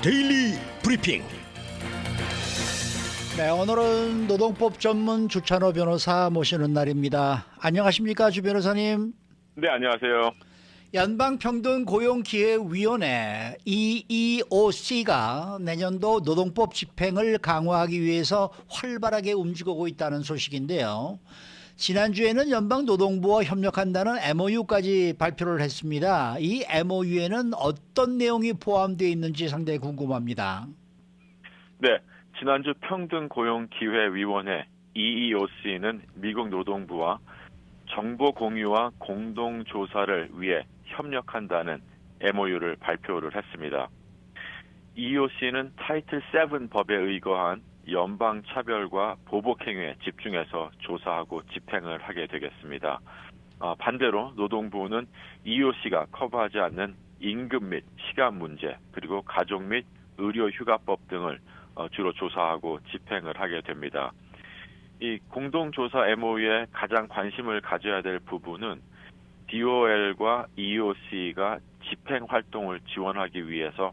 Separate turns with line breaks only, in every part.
데일리 브리핑.
네, 오늘은 노동법 전문 주찬호 변호사 모시는 날입니다. 안녕하십니까, 주 변호사님?
네, 안녕하세요.
연방평등고용기회위원회 EEOC가 내년도 노동법 집행을 강화하기 위해서 활발하게 움직이고 있다는 소식인데요. 지난주에는 연방노동부와 협력한다는 MOU까지 발표를 했습니다. 이 MOU에는 어떤 내용이 포함되어 있는지 상당히 궁금합니다.
네, 지난주 평등고용기회위원회 EEOC는 미국 노동부와 정보 공유와 공동 조사를 위해 협력한다는 MOU를 발표를 했습니다. EEOC는 타이틀 7 법에 의거한 연방 차별과 보복 행위에 집중해서 조사하고 집행을 하게 되겠습니다. 반대로 노동부는 EEOC가 커버하지 않는 임금 및 시간 문제, 그리고 가족 및 의료 휴가법 등을 주로 조사하고 집행을 하게 됩니다. 이 공동조사 MOU에 가장 관심을 가져야 될 부분은 DOL과 EEOC가 집행 활동을 지원하기 위해서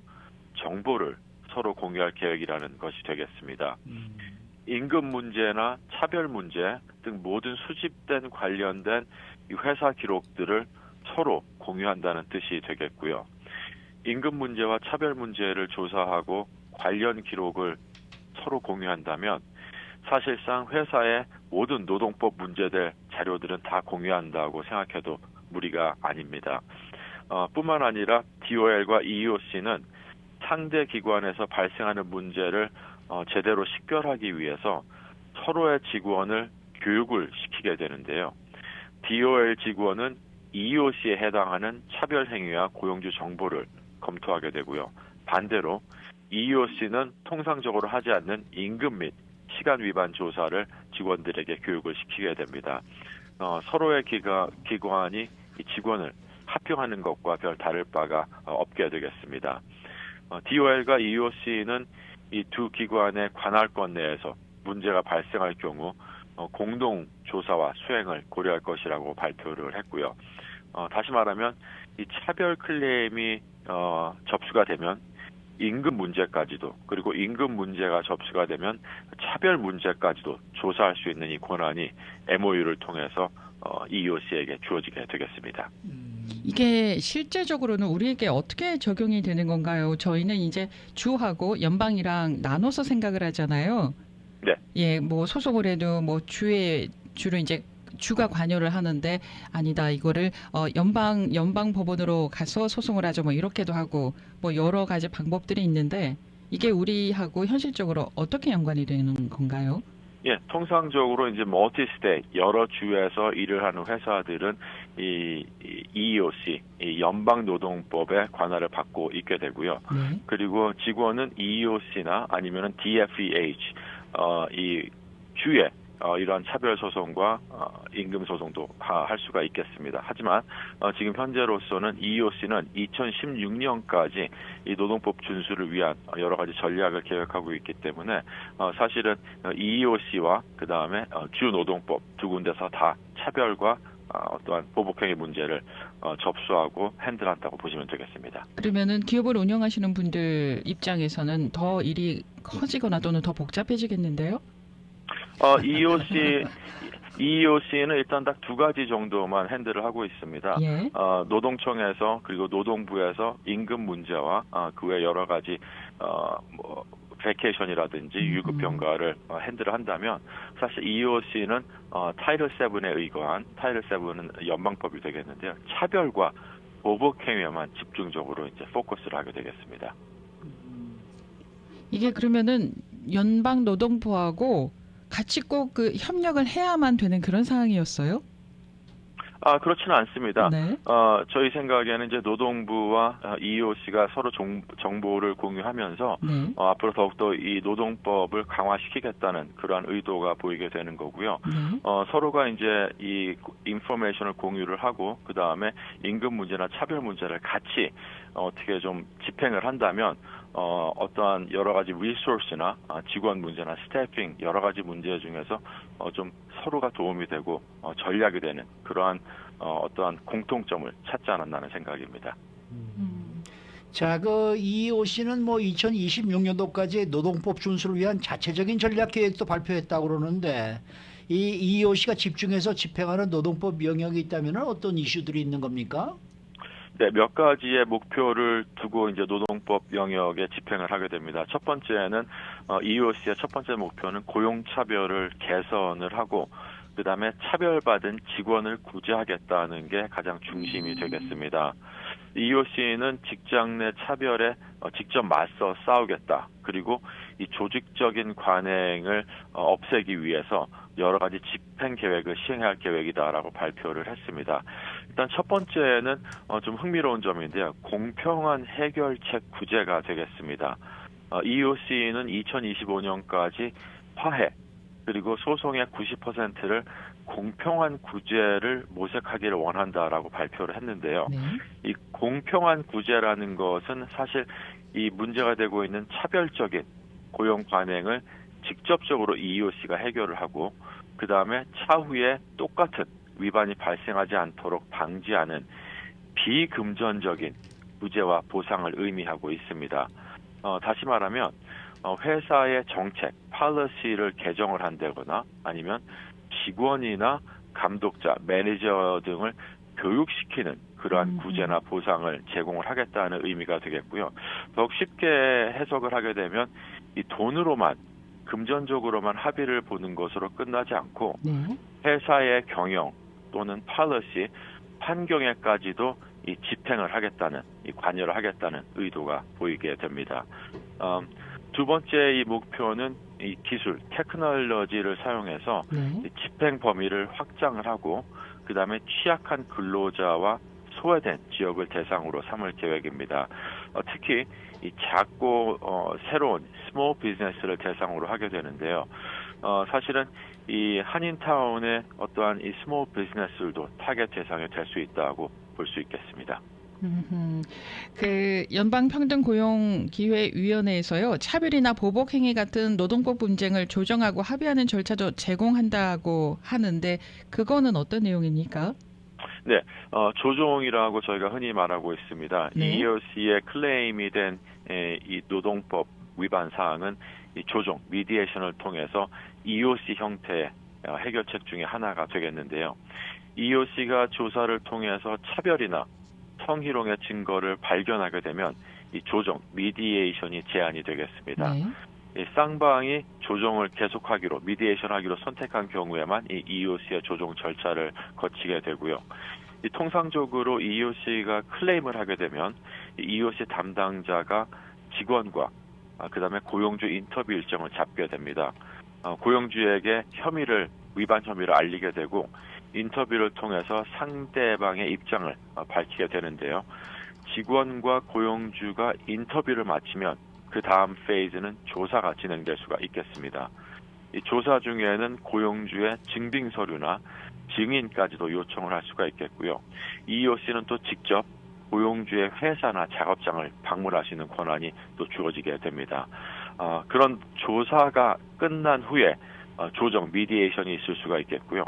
정보를 서로 공유할 계획이라는 것이 되겠습니다. 임금 문제나 차별 문제 등 모든 수집된 관련된 회사 기록들을 서로 공유한다는 뜻이 되겠고요. 임금 문제와 차별 문제를 조사하고 관련 기록을 서로 공유한다면 사실상 회사의 모든 노동법 문제될 자료들은 다 공유한다고 생각해도 무리가 아닙니다. 뿐만 아니라 DOL과 EEOC는 상대 기관에서 발생하는 문제를 제대로 식별하기 위해서 서로의 직원을 교육을 시키게 되는데요. DOL 직원은 EEOC에 해당하는 차별 행위와 고용주 정보를 검토하게 되고요. 반대로 EEOC는 통상적으로 하지 않는 임금 및 시간 위반 조사를 직원들에게 교육을 시키게 됩니다. 서로의 기관이 이 직원을 합병하는 것과 별 다를 바가 없게 되겠습니다. DOL과 EEOC는 이 두 기관의 관할권 내에서 문제가 발생할 경우 공동 조사와 수행을 고려할 것이라고 발표를 했고요. 다시 말하면 이 차별 클레임이 접수가 되면 임금 문제까지도, 그리고 임금 문제가 접수가 되면 차별 문제까지도 조사할 수 있는 이 권한이 MOU를 통해서 EEOC에게 주어지게 되겠습니다.
이게 실제적으로는 우리에게 어떻게 적용이 되는 건가요? 저희는 이제 주하고 연방이랑 나눠서 생각을 하잖아요.
네.
예, 뭐 소속을 해도 뭐 주로 이제 주가 관여를 하는데 아니다, 이거를 연방 법원으로 가서 소송을 하죠, 뭐 이렇게도 하고 뭐 여러 가지 방법들이 있는데 이게 우리하고 현실적으로 어떻게 연관이 되는 건가요?
예, 통상적으로 이제 멀티스테이트 여러 주에서 일을 하는 회사들은 이 EEOC, 이 연방노동법의 관할을 받고 있게 되고요.
네.
그리고 직원은 EEOC나 아니면은 DFEH 이 주에 이러한 차별 소송과 임금 소송도 할 수가 있겠습니다. 하지만 지금 현재로서는 EEOC는 2016년까지 이 노동법 준수를 위한 여러 가지 전략을 계획하고 있기 때문에 사실은 EEOC와 그 다음에 주 노동법 두 군데서 다 차별과 어떠한 보복행위 문제를 접수하고 핸들한다고 보시면 되겠습니다.
그러면은 기업을 운영하시는 분들 입장에서는 더 일이 커지거나 또는 더 복잡해지겠는데요? EEOC는 일단 딱 두 가지 정도만 핸들을 하고 있습니다. 예.
노동청에서 그리고 노동부에서 임금 문제와 그 외 여러 가지 뭐 베케이션이라든지 유급 병가를 핸들을 한다면 사실 EEOC는 타이틀 7에 의거한 타이틀 7은 연방법이 되겠는데요. 차별과 보복 행위에만 집중적으로 이제 포커스를 하게 되겠습니다.
이게 그러면은 연방 노동부하고 같이 꼭 그 협력을 해야만 되는 그런 상황이었어요?
그렇지는 않습니다.
네.
저희 생각에는 이제 노동부와 EEOC가 서로 정보를 공유하면서
네.
앞으로 더욱더 이 노동법을 강화시키겠다는 그러한 의도가 보이게 되는 거고요.
네.
서로가 이제 이 인포메이션을 공유를 하고 그 다음에 임금 문제나 차별 문제를 같이 어떻게 좀 집행을 한다면 어떠한 여러 가지 리소스나 직원 문제나 스태핑 여러 가지 문제 중에서 좀 서로가 도움이 되고 전략이 되는 그러한 어떠한 공통점을 찾지 않았나 하는 생각입니다.
자, 그 이호 씨는 뭐 2026년도까지 노동법 준수를 위한 자체적인 전략 계획도 발표했다고 그러는데 이 이호 씨가 집중해서 집행하는 노동법 영역이 있다면 어떤 이슈들이 있는 겁니까?
네, 몇 가지의 목표를 두고 이제 노동법 영역에 집행을 하게 됩니다. 첫 번째는 EEOC의 첫 번째 목표는 고용차별을 개선을 하고 그다음에 차별받은 직원을 구제하겠다는 게 가장 중심이 되겠습니다. EEOC는 직장 내 차별에 직접 맞서 싸우겠다. 그리고 이 조직적인 관행을 없애기 위해서 여러 가지 집행 계획을 시행할 계획이다라고 발표를 했습니다. 일단 첫 번째는 좀 흥미로운 점인데요. 공평한 해결책 구제가 되겠습니다. EEOC는 2025년까지 화해 그리고 소송의 90%를 공평한 구제를 모색하기를 원한다라고 발표를 했는데요.
네.
이 공평한 구제라는 것은 사실 이 문제가 되고 있는 차별적인 고용 관행을 직접적으로 EEOC가 해결을 하고 그 다음에 차후에 똑같은 위반이 발생하지 않도록 방지하는 비금전적인 구제와 보상을 의미하고 있습니다. 다시 말하면 회사의 정책, policy를 개정을 한다거나 아니면 직원이나 감독자, 매니저 등을 교육시키는 그러한 구제나 보상을 제공을 하겠다는 의미가 되겠고요. 더욱 쉽게 해석을 하게 되면 이 돈으로만 금전적으로만 합의를 보는 것으로 끝나지 않고
네.
회사의 경영 또는 policy, 판경에까지도 이 집행을 하겠다는, 이 관여를 하겠다는 의도가 보이게 됩니다. 두 번째 이 목표는 이 기술, 테크놀로지를 사용해서
네.
이 집행 범위를 확장을 하고 그 다음에 취약한 근로자와 소외된 지역을 대상으로 삼을 계획입니다. 특히 이 작고 새로운 스몰 비즈니스를 대상으로 하게 되는데요. 사실은 이 한인타운의 어떠한 이 스몰 비즈니스들도 타겟 대상이 될 수 있다고 볼 수 있겠습니다.
그 연방평등고용기회위원회에서요 차별이나 보복 행위 같은 노동법 분쟁을 조정하고 합의하는 절차도 제공한다고 하는데 그거는 어떤 내용입니까?
네, 조정이라고 저희가 흔히 말하고 있습니다.
네.
EEOC의 클레임이 된 이 노동법 위반 사항은 이 조정, 미디에이션을 통해서 EEOC 형태의 해결책 중에 하나가 되겠는데요. EEOC가 조사를 통해서 차별이나 성희롱의 증거를 발견하게 되면 이 조정, 미디에이션이 제한이 되겠습니다.
네.
이 쌍방이 조정을 계속하기로, 미디에이션하기로 선택한 경우에만 이 EEOC의 조정 절차를 거치게 되고요. 이 통상적으로 EEOC가 클레임을 하게 되면 이 EEOC 담당자가 직원과 그다음에 고용주 인터뷰 일정을 잡게 됩니다. 고용주에게 위반 혐의를 알리게 되고 인터뷰를 통해서 상대방의 입장을 밝히게 되는데요. 직원과 고용주가 인터뷰를 마치면 그 다음 페이즈는 조사가 진행될 수가 있겠습니다. 이 조사 중에는 고용주의 증빙 서류나 증인까지도 요청을 할 수가 있겠고요. EEOC는 또 직접 고용주의 회사나 작업장을 방문할 수 있는 권한이 또 주어지게 됩니다. 그런 조사가 끝난 후에 조정, 미디에이션이 있을 수가 있겠고요.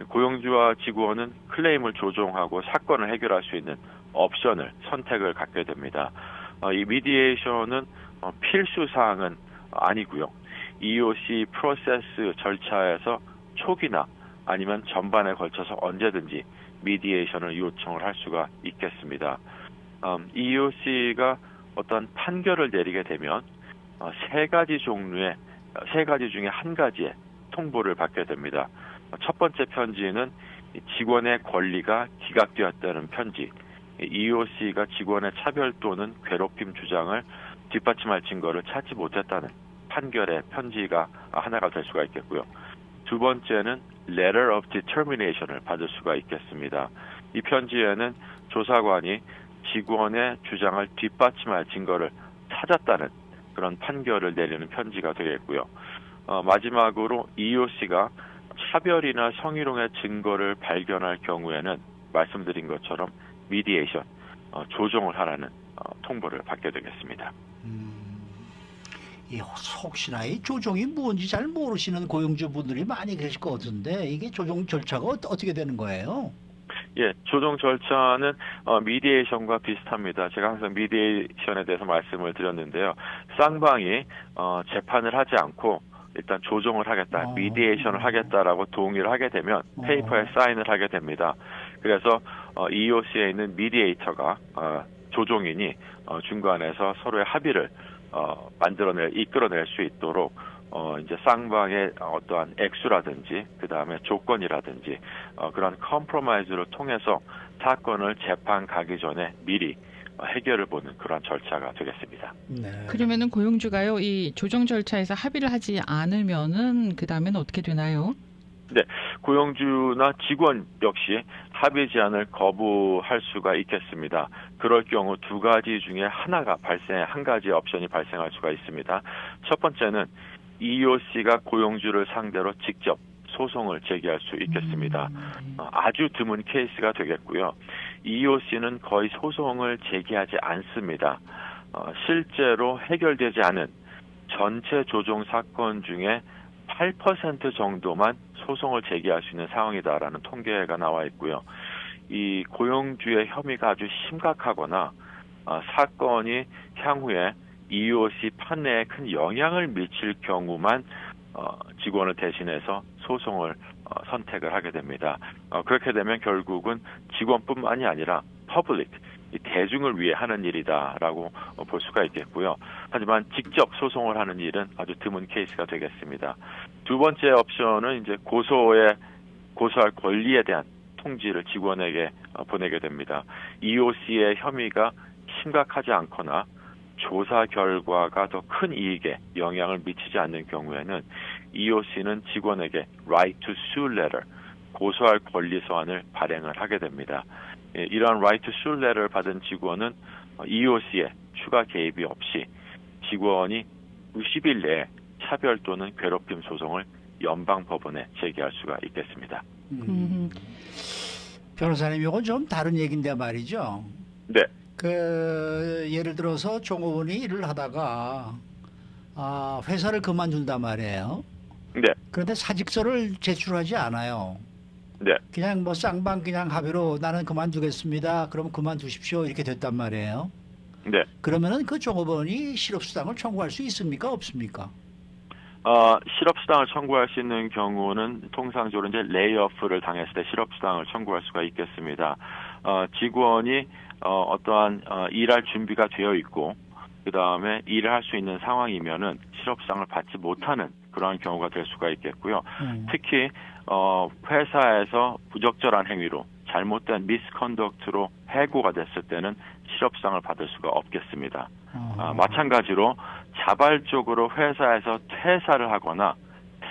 고용주와 직원은 클레임을 조정하고 사건을 해결할 수 있는 옵션을 선택을 갖게 됩니다. 이 미디에이션은 필수 사항은 아니고요. EEOC 프로세스 절차에서 초기나 아니면 전반에 걸쳐서 언제든지 미디에이션을 요청을 할 수가 있겠습니다. EEOC가 어떤 판결을 내리게 되면 세 가지 중에 한 가지의 통보를 받게 됩니다. 첫 번째 편지는 직원의 권리가 기각되었다는 편지, EEOC가 직원의 차별 또는 괴롭힘 주장을 뒷받침할 증거를 찾지 못했다는 판결의 편지가 하나가 될 수가 있겠고요. 두 번째는 Letter of Determination을 받을 수가 있겠습니다. 이 편지에는 조사관이 직원의 주장을 뒷받침할 증거를 찾았다는 그런 판결을 내리는 편지가 되겠고요. 마지막으로 EEOC가 차별이나 성희롱의 증거를 발견할 경우에는 말씀드린 것처럼 미디에이션, 조정을 하라는 통보를 받게 되겠습니다.
혹시나 이 조정이 뭔지 잘 모르시는 고용주분들이 많이 계실 것 같은데 이게 조정 절차가 어떻게 되는 거예요?
예, 조정 절차는 미디에이션과 비슷합니다. 제가 항상 미디에이션에 대해서 말씀을 드렸는데요. 쌍방이 재판을 하지 않고 일단 조정을 하겠다, 미디에이션을 하겠다라고 동의를 하게 되면 페이퍼에 사인을 하게 됩니다. 그래서 EEOC에 있는 미디에이터가 조정인이 중간에서 서로의 합의를 이끌어낼 수 있도록 이제 쌍방의 어떠한 액수라든지 그 다음에 조건이라든지 그런 컴프로마이즈를 통해서 사건을 재판 가기 전에 미리 해결을 보는 그런 절차가 되겠습니다.
네.
그러면은 고용주가요, 이 조정 절차에서 합의를 하지 않으면은 그 다음에는 어떻게 되나요?
네, 고용주나 직원 역시 합의 제안을 거부할 수가 있겠습니다. 그럴 경우 두 가지 중에 한 가지 옵션이 발생할 수가 있습니다. 첫 번째는 EEOC가 고용주를 상대로 직접 소송을 제기할 수 있겠습니다. 아주 드문 케이스가 되겠고요. EEOC는 거의 소송을 제기하지 않습니다. 실제로 해결되지 않은 전체 조정 사건 중에 8% 정도만 소송을 제기할 수 있는 상황이다라는 통계가 나와 있고요. 이 고용주의 혐의가 아주 심각하거나 사건이 향후에 EEOC 판례에 큰 영향을 미칠 경우만 직원을 대신해서 소송을 선택을 하게 됩니다. 그렇게 되면 결국은 직원뿐만이 아니라 퍼블릭, 대중을 위해 하는 일이다라고 볼 수가 있겠고요. 하지만 직접 소송을 하는 일은 아주 드문 케이스가 되겠습니다. 두 번째 옵션은 이제 고소할 권리에 대한 통지를 직원에게 보내게 됩니다. EEOC의 혐의가 심각하지 않거나 조사 결과가 더 큰 이익에 영향을 미치지 않는 경우에는 EEOC는 직원에게 Right to Sue Letter, 고소할 권리 서한을 발행을 하게 됩니다. 이러한 Right to Sue Letter를 받은 직원은 EEOC의 추가 개입이 없이 직원이 90일 내에 차별 또는 괴롭힘 소송을 연방법원에 제기할 수가 있겠습니다.
변호사님, 이건 좀 다른 얘기인데 말이죠.
네.
예를 들어서 종업원이 일을 하다가 회사를 그만둔단 말이에요.
네.
그런데 사직서를 제출하지 않아요.
네.
그냥 뭐 쌍방 그냥 합의로 나는 그만두겠습니다. 그럼 그만두십시오. 이렇게 됐단 말이에요.
네.
그러면은 그 종업원이 실업수당을 청구할 수 있습니까? 없습니까?
실업수당을 청구할 수 있는 경우는 통상적으로 이제 레이오프를 당했을 때 실업수당을 청구할 수가 있겠습니다. 직원이 어떠한 일할 준비가 되어 있고 그 다음에 일을 할 수 있는 상황이면은 실업수당을 받지 못하는 그러한 경우가 될 수가 있겠고요. 특히 회사에서 부적절한 행위로 잘못된 미스컨덕트로 해고가 됐을 때는 실업수당을 받을 수가 없겠습니다. 마찬가지로 자발적으로 회사에서 퇴사를 하거나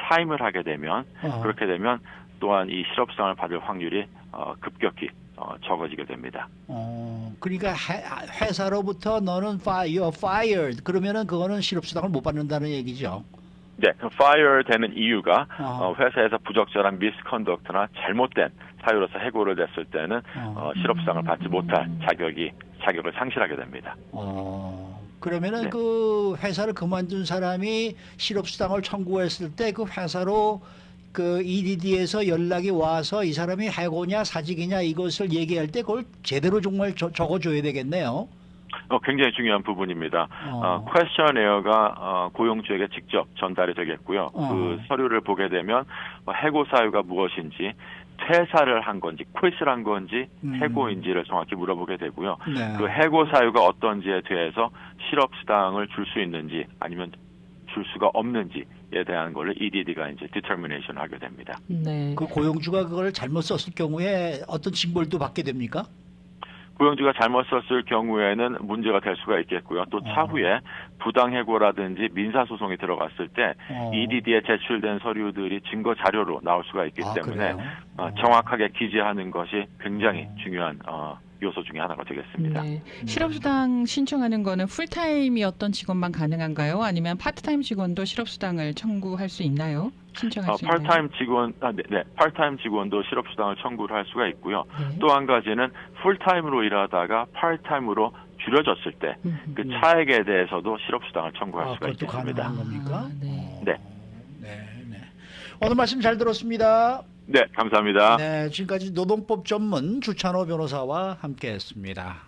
사임을 하게 되면 그렇게 되면 또한 이 실업수당을 받을 확률이 급격히 적어지게 됩니다.
그러니까 회사로부터 너는 you're fired 그러면은 그거는 실업수당을 못 받는다는 얘기죠.
네, fire 되는 이유가 회사에서 부적절한 미스컨덕트나 잘못된 사유로서 해고를 됐을 때는 실업수당을 받지 못할 자격을 상실하게 됩니다.
그러면은
네.
그 회사를 그만둔 사람이 실업수당을 청구했을 때 그 회사로 그 EDD에서 연락이 와서 이 사람이 해고냐 사직이냐 이것을 얘기할 때 그걸 제대로 정말 적어줘야 되겠네요.
굉장히 중요한 부분입니다. 퀘스처네어가 고용주에게 직접 전달이 되겠고요. 그 서류를 보게 되면 해고 사유가 무엇인지, 퇴사를 한 건지, 퀴스를 한 건지, 해고인지를 정확히 물어보게 되고요.
네.
그 해고 사유가 어떤지에 대해서 실업수당을 줄 수 있는지 아니면 줄 수가 없는지에 대한 걸 EDD가 이제 디터미네이션을 하게 됩니다.
네.
그 고용주가 그걸 잘못 썼을 경우에 어떤 징벌도 받게 됩니까?
고용주가 잘못 썼을 경우에는 문제가 될 수가 있겠고요. 또 차후에 부당해고라든지 민사소송이 들어갔을 때 EDD에 제출된 서류들이 증거 자료로 나올 수가 있기 때문에 정확하게 기재하는 것이 굉장히 중요한 요소 중에 하나가 되겠습니다.
네. 실업수당 신청하는 거는 풀타임이었던 직원만 가능한가요? 아니면 파트타임 직원도 실업수당을 청구할 수 있나요? 신청할 수 있나요?
파트타임 직원도 실업수당을 청구를 할 수가 있고요.
네.
또 한 가지는 풀타임으로 일하다가 파트타임으로 줄여졌을 때 그 차액에 대해서도 실업수당을 청구할 수가 있습니다.
가능한 겁니까?
네.
네.
오늘 말씀 잘 들었습니다.
네, 감사합니다.
네, 지금까지 노동법 전문 주찬호 변호사와 함께했습니다.